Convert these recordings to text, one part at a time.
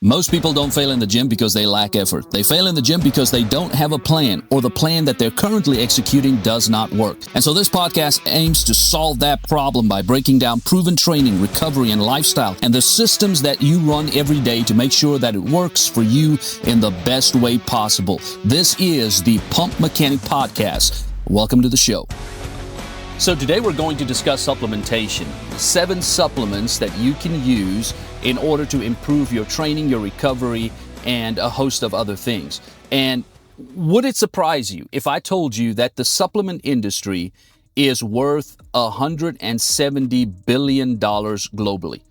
Most people don't fail in the gym because they lack effort. They fail in the gym because they don't have a plan, or the plan that they're currently executing does not work. And so this podcast aims to solve that problem by breaking down proven training, recovery, and lifestyle, and the systems that you run every day to make sure that it works for you in the best way possible. This is the Pump Mechanic Podcast. Welcome to the show. So today we're going to discuss supplementation. 7 supplements that you can use in order to improve your training, your recovery, and a host of other things. And would it surprise you if I told you that the supplement industry is worth $170 billion globally?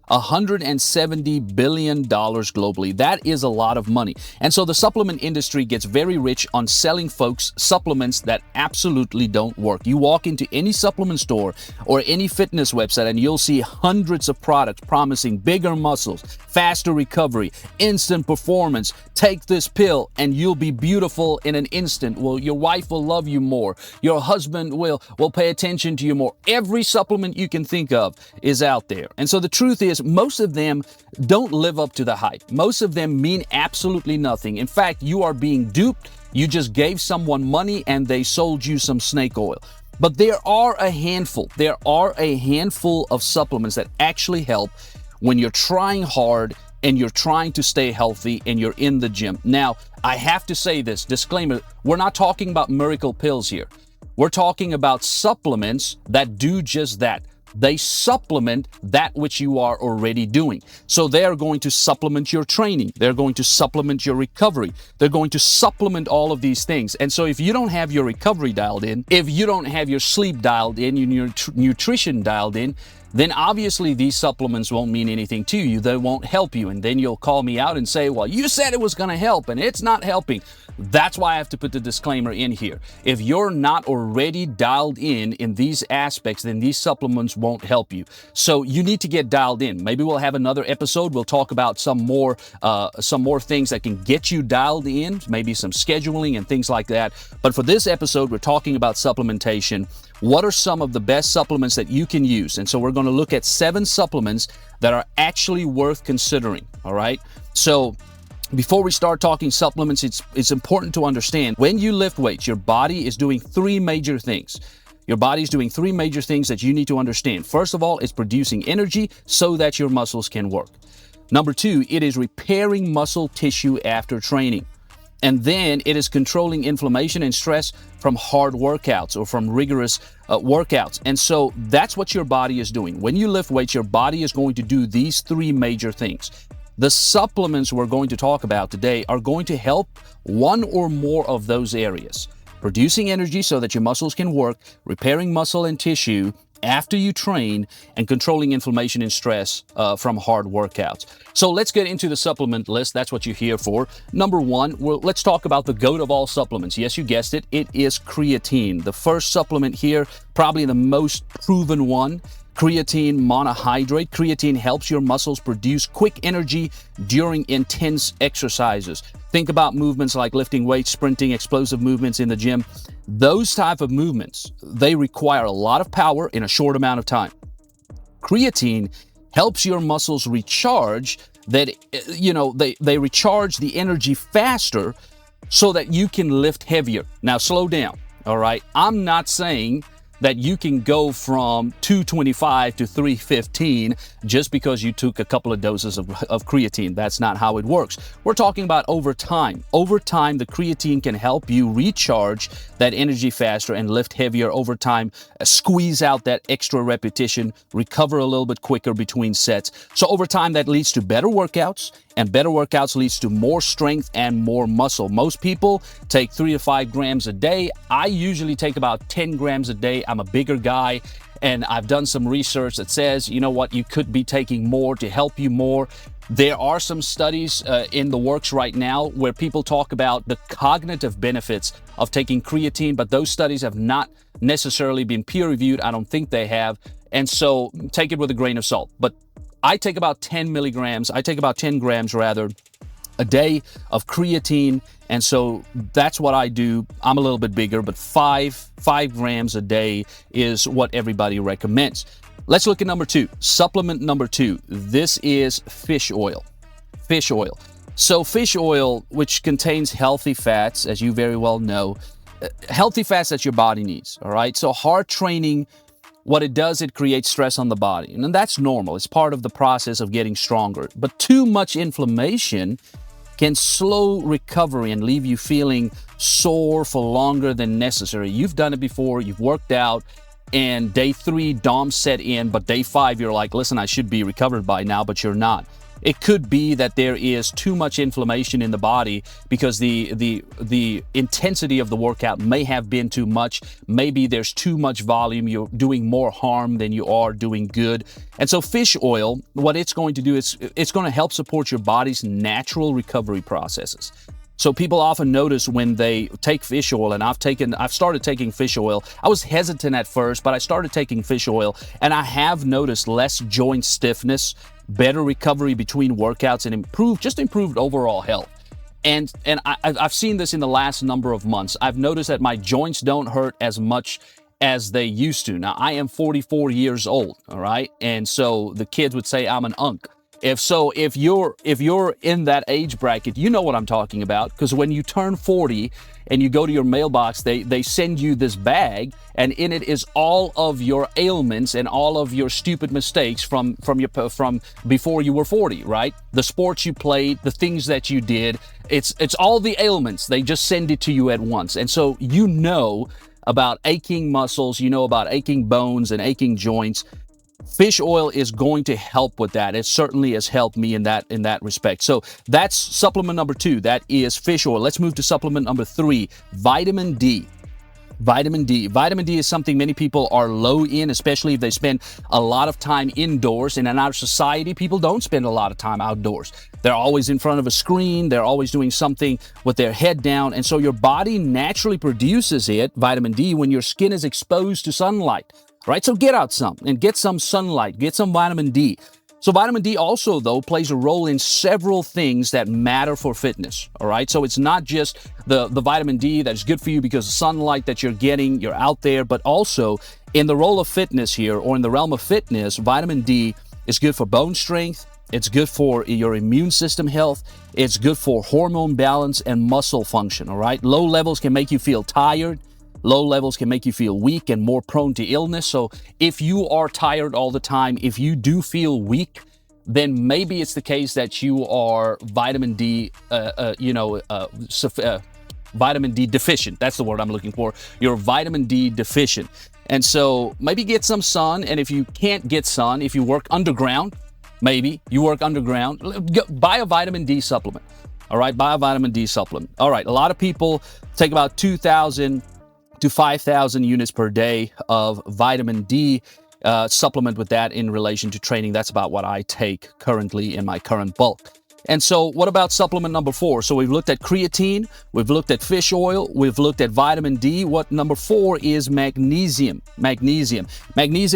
$170 billion globally. That is a lot of money. And so the supplement industry gets very rich on selling folks supplements that absolutely don't work. You walk into any supplement store or any fitness website and you'll see hundreds of products promising bigger muscles, faster recovery, instant performance. Take this pill and you'll be beautiful in an instant. Well, your wife will love you more. Your husband will pay attention to you more. Every supplement you can think of is out there. And so the truth is, most of them don't live up to the hype. Most of them mean absolutely nothing. In fact, you are being duped. You just gave someone money and they sold you some snake oil. But there are a handful of supplements that actually help when you're trying hard and you're trying to stay healthy and you're in the gym. Now, I have to say this, disclaimer, we're not talking about miracle pills here. We're talking about supplements that do just that. They supplement that which you are already doing. So they are going to supplement your training. They're going to supplement your recovery. They're going to supplement all of these things. And so if you don't have your recovery dialed in, if you don't have your sleep dialed in, your nutrition dialed in, then obviously these supplements won't mean anything to you. They won't help you. And then you'll call me out and say, well, you said it was going to help and it's not helping. That's why I have to put the disclaimer in here. If you're not already dialed in these aspects, then these supplements won't help you. So you need to get dialed in. Maybe we'll have another episode. We'll talk about some more things that can get you dialed in, maybe some scheduling and things like that. But for this episode, we're talking about supplementation. What are some of the best supplements that you can use? And so we're going to look at 7 supplements that are actually worth considering. All right. So before we start talking supplements, it's important to understand when you lift weights, your body is doing 3 major things. Your body is doing 3 major things that you need to understand. First of all, it's producing energy so that your muscles can work. Number 2, it is repairing muscle tissue after training. And then it is controlling inflammation and stress from hard workouts or from rigorous workouts. And so that's what your body is doing. When you lift weights, your body is going to do these 3 major things. The supplements we're going to talk about today are going to help one or more of those areas. Producing energy so that your muscles can work, repairing muscle and tissue after you train, and controlling inflammation and stress from hard workouts. So let's get into the supplement list. That's what you're here for. Number 1, let's talk about the GOAT of all supplements. Yes, you guessed it. It is creatine. The first supplement here, probably the most proven one. Creatine monohydrate. Creatine helps your muscles produce quick energy during intense exercises. Think about movements like lifting weights, sprinting, explosive movements in the gym. Those type of movements, they require a lot of power in a short amount of time. Creatine helps your muscles recharge they recharge the energy faster so that you can lift heavier. Now slow down, all right? I'm not saying that you can go from 225 to 315 just because you took a couple of doses of creatine. That's not how it works. We're talking about over time. Over time, the creatine can help you recharge that energy faster and lift heavier over time, squeeze out that extra repetition, recover a little bit quicker between sets. So over time, that leads to better workouts, and better workouts leads to more strength and more muscle. Most people take 3 to 5 grams a day. I usually take about 10 grams a day. I'm a bigger guy, and I've done some research that says, you know what, you could be taking more to help you more. There are some studies in the works right now where people talk about the cognitive benefits of taking creatine, but those studies have not necessarily been peer-reviewed. I don't think they have, and so take it with a grain of salt. But I take about 10 grams a day of creatine, and so that's what I do. I'm a little bit bigger, but 5 grams a day is what everybody recommends. Let's look at number 2, supplement number 2. This is fish oil. fish oil. So fish oil, which contains healthy fats, as you very well know, healthy fats that your body needs, all right? So hard training, what it does, it creates stress on the body. And that's normal. It's part of the process of getting stronger. But too much inflammation can slow recovery and leave you feeling sore for longer than necessary. You've done it before, you've worked out, and day 3, DOM set in, but day 5, you're like, listen, I should be recovered by now, but you're not. It could be that there is too much inflammation in the body because the intensity of the workout may have been too much. Maybe there's too much volume. You're doing more harm than you are doing good. And so fish oil, what it's going to do is it's going to help support your body's natural recovery processes. So people often notice when they take fish oil, and I've started taking fish oil. I was hesitant at first, but I started taking fish oil, and I have noticed less joint stiffness, better recovery between workouts, and improved overall health. And I've seen this in the last number of months. I've noticed that my joints don't hurt as much as they used to. Now, I am 44 years old, all right? And so the kids would say I'm an unk. If you're in that age bracket, you know what I'm talking about, because when you turn 40 and you go to your mailbox, they send you this bag, and in it is all of your ailments and all of your stupid mistakes from before you were 40, right? The sports you played, the things that you did, it's all the ailments. They just send it to you at once. And so you know about aching muscles, you know about aching bones and aching joints. Fish oil is going to help with that. It certainly has helped me in that respect. So that's supplement number 2. That is fish oil. Let's move to supplement number 3, vitamin D. Vitamin D. Vitamin D is something many people are low in, especially if they spend a lot of time indoors. And in our society, people don't spend a lot of time outdoors. They're always in front of a screen. They're always doing something with their head down. And so your body naturally produces vitamin D, when your skin is exposed to sunlight. Right? So get out some and get some sunlight, get some vitamin D. So vitamin D also, though, plays a role in several things that matter for fitness. All right. So it's not just the vitamin D that is good for you because of sunlight that you're getting, you're out there, but also in the role of fitness here, or in the realm of fitness, vitamin D is good for bone strength. It's good for your immune system health. It's good for hormone balance and muscle function. All right. Low levels can make you feel tired. Low levels can make you feel weak and more prone to illness. So if you are tired all the time, if you do feel weak, then maybe it's the case that you are vitamin D, vitamin D deficient. That's the word I'm looking for. You're vitamin D deficient. And so maybe get some sun. And if you can't get sun, if you work underground, buy a vitamin D supplement. All right, buy a vitamin D supplement. All right, a lot of people take about 2,000 to 5,000 units per day of vitamin D, supplement with that in relation to training. That's about what I take currently in my current bulk. And so what about supplement number 4? So we've looked at creatine, we've looked at fish oil, we've looked at vitamin D. What number 4 is magnesium. Magnesium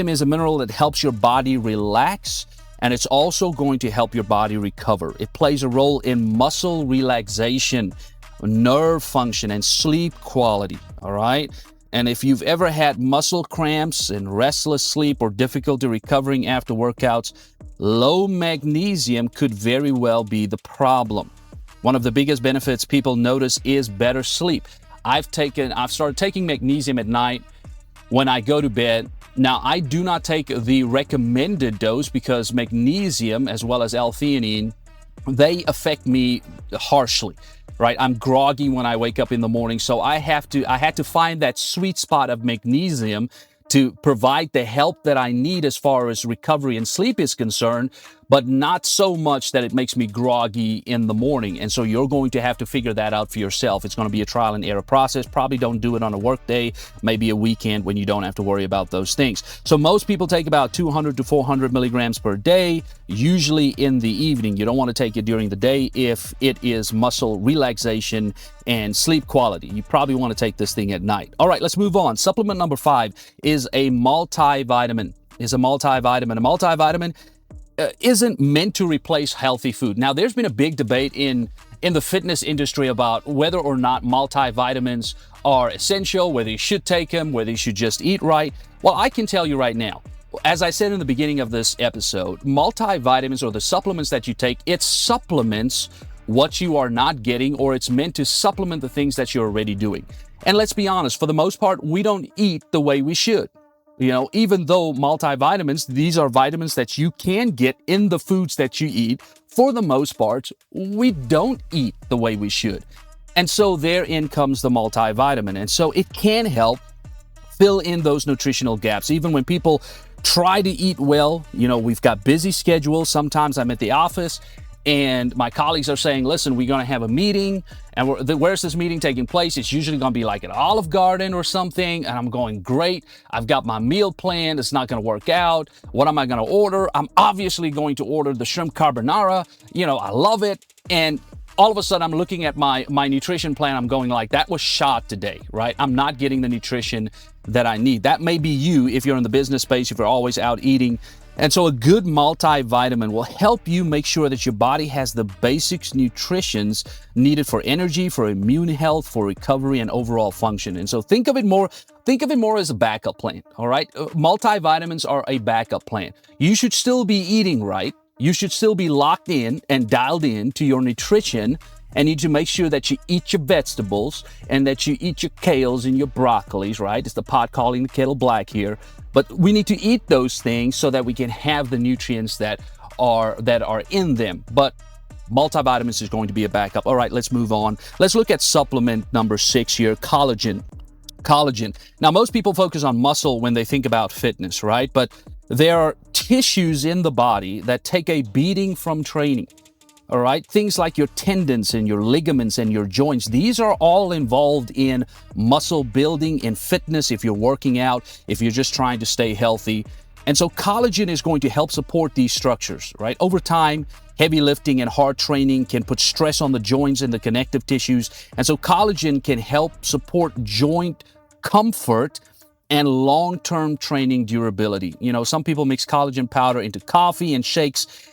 is a mineral that helps your body relax, and it's also going to help your body recover. It plays a role in muscle relaxation, nerve function, and sleep quality. All right. And if you've ever had muscle cramps and restless sleep or difficulty recovering after workouts, low magnesium could very well be the problem. One of the biggest benefits people notice is better sleep. I've started taking magnesium at night when I go to bed. Now, I do not take the recommended dose because magnesium, as well as L-theanine, they affect me harshly. Right? I'm groggy when I wake up in the morning. So I had to find that sweet spot of magnesium to provide the help that I need as far as recovery and sleep is concerned, but not so much that it makes me groggy in the morning. And so you're going to have to figure that out for yourself. It's going to be a trial and error process. Probably don't do it on a work day, maybe a weekend when you don't have to worry about those things. So most people take about 200 to 400 milligrams per day, usually in the evening. You don't want to take it during the day if it is muscle relaxation and sleep quality. You probably want to take this thing at night. All right, let's move on. Supplement number 5 is a multivitamin. A multivitamin isn't meant to replace healthy food. Now, there's been a big debate in the fitness industry about whether or not multivitamins are essential, whether you should take them, whether you should just eat right. Well, I can tell you right now, As I said in the beginning of this episode, multivitamins, or the supplements that you take, it supplements what you are not getting, or it's meant to supplement the things that you're already doing. And let's be honest, for the most part, we don't eat the way we should. Even though multivitamins, these are vitamins that you can get in the foods that you eat, for the most part, we don't eat the way we should. And so therein comes the multivitamin. And so it can help fill in those nutritional gaps. Even when people try to eat well, we've got busy schedules. Sometimes I'm at the office and my colleagues are saying, listen, we're going to have a meeting. And where's this meeting taking place? It's usually going to be like at Olive Garden or something. And I'm going, great. I've got my meal planned. It's not going to work out. What am I going to order? I'm obviously going to order the shrimp carbonara. I love it. And all of a sudden, I'm looking at my nutrition plan. I'm going like, that was shot today, right? I'm not getting the nutrition that I need. That may be you if you're in the business space, if you're always out eating. And so a good multivitamin will help you make sure that your body has the basics nutritions needed for energy, for immune health, for recovery, and overall function. And so think of it more as a backup plan, all right? Multivitamins are a backup plan. You should still be eating right. You should still be locked in and dialed in to your nutrition, and need to make sure that you eat your vegetables and that you eat your kales and your broccolis, right? It's the pot calling the kettle black here. But we need to eat those things so that we can have the nutrients that are in them. But multivitamins is going to be a backup. All right, let's move on. Let's look at supplement number 6 here, collagen. Collagen. Now, most people focus on muscle when they think about fitness, right? But there are tissues in the body that take a beating from training. All right, things like your tendons and your ligaments and your joints, these are all involved in muscle building, in fitness, if you're working out, if you're just trying to stay healthy. And so collagen is going to help support these structures, right? Over time, heavy lifting and hard training can put stress on the joints and the connective tissues. And so collagen can help support joint comfort and long-term training durability. Some people mix collagen powder into coffee and shakes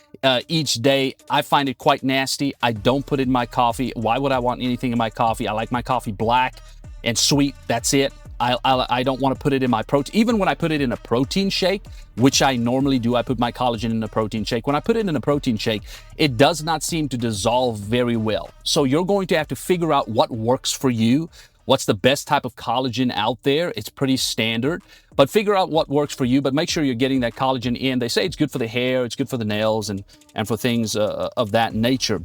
each day. I find it quite nasty. I don't put it in my coffee. Why would I want anything in my coffee? I like my coffee black and sweet. That's it. I don't want to put it in my protein. Even when I put it in a protein shake, which I normally do, I put my collagen in a protein shake. When I put it in a protein shake, it does not seem to dissolve very well. So you're going to have to figure out what works for you. What's the best type of collagen out there? It's pretty standard, but figure out what works for you, but make sure you're getting that collagen in. They say it's good for the hair, it's good for the nails, and for things of that nature.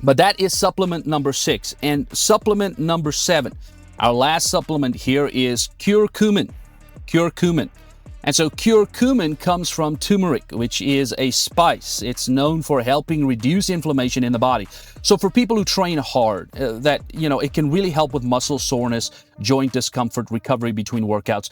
But that is supplement number 6. And supplement number 7, our last supplement here is curcumin. Curcumin. And so curcumin comes from turmeric, which is a spice. It's known for helping reduce inflammation in the body. So for people who train hard, it can really help with muscle soreness, joint discomfort, recovery between workouts.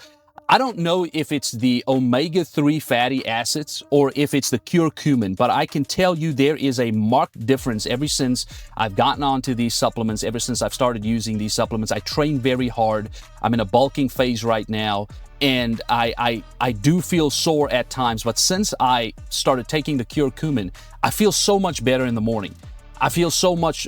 I don't know if it's the omega-3 fatty acids or if it's the curcumin, but I can tell you there is a marked difference ever since I've gotten onto these supplements, ever since I've started using these supplements. I train very hard. I'm in a bulking phase right now. And I do feel sore at times, but since I started taking the curcumin, I feel so much better in the morning. I feel so much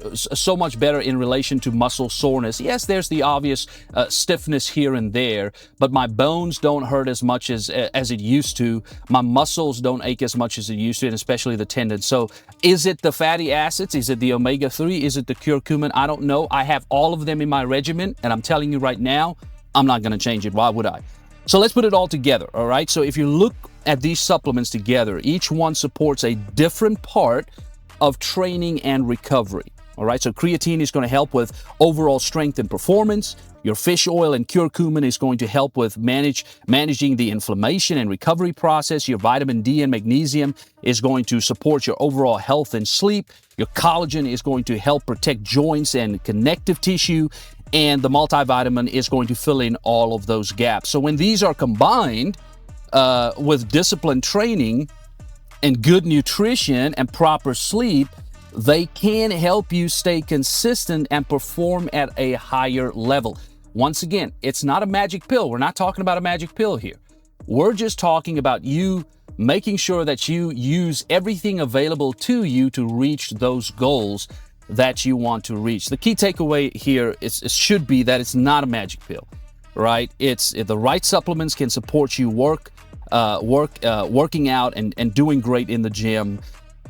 better in relation to muscle soreness. Yes, there's the obvious stiffness here and there, but my bones don't hurt as much as it used to. My muscles don't ache as much as it used to, and especially the tendons. So is it the fatty acids? Is it the omega-3? Is it the curcumin? I don't know. I have all of them in my regimen, and I'm telling you right now, I'm not going to change it. Why would I? So let's put it all together, all right? So if you look at these supplements together, each one supports a different part of training and recovery, all right? So creatine is going to help with overall strength and performance. Your fish oil and curcumin is going to help with managing the inflammation and recovery process. Your vitamin D and magnesium is going to support your overall health and sleep. Your collagen is going to help protect joints and connective tissue. And the multivitamin is going to fill in all of those gaps. So when these are combined with disciplined training and good nutrition and proper sleep, they can help you stay consistent and perform at a higher level. Once again, it's not a magic pill. We're not talking about a magic pill here. We're just talking about you making sure that you use everything available to you to reach those goals that you want to reach. The key takeaway here should be that it's not a magic pill, right? It's the right supplements can support you work working out and doing great in the gym.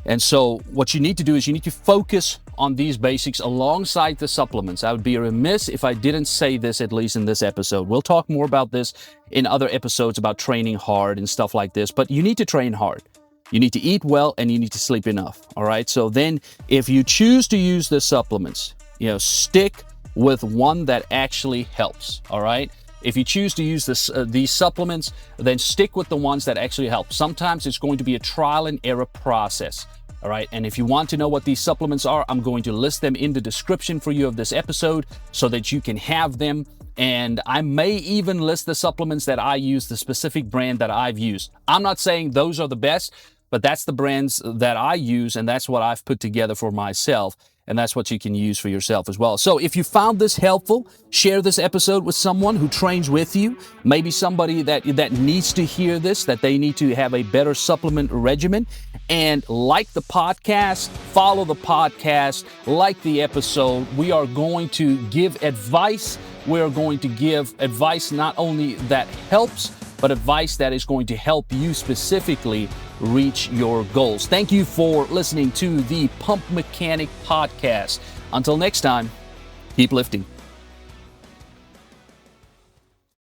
And so what you need to do is you need to focus on these basics alongside the supplements. I would be remiss if I didn't say this, at least in this episode. We'll talk more about this in other episodes about training hard and stuff like this, but you need to train hard. You need to eat well and you need to sleep enough. All right. So then if you choose to use the supplements, stick with one that actually helps. All right. If you choose to use these supplements, then stick with the ones that actually help. Sometimes it's going to be a trial and error process. All right. And if you want to know what these supplements are, I'm going to list them in the description for you of this episode so that you can have them. And I may even list the supplements that I use, the specific brand that I've used. I'm not saying those are the best, but that's the brands that I use, and that's what I've put together for myself, and that's what you can use for yourself as well. So if you found this helpful, share this episode with someone who trains with you, maybe somebody that needs to hear this, that they need to have a better supplement regimen, and like the podcast, follow the podcast, like the episode. We are going to give advice. We're going to give advice not only that helps, but advice that is going to help you specifically reach your goals. Thank you for listening to the Pump Mechanic Podcast. Until next time, keep lifting.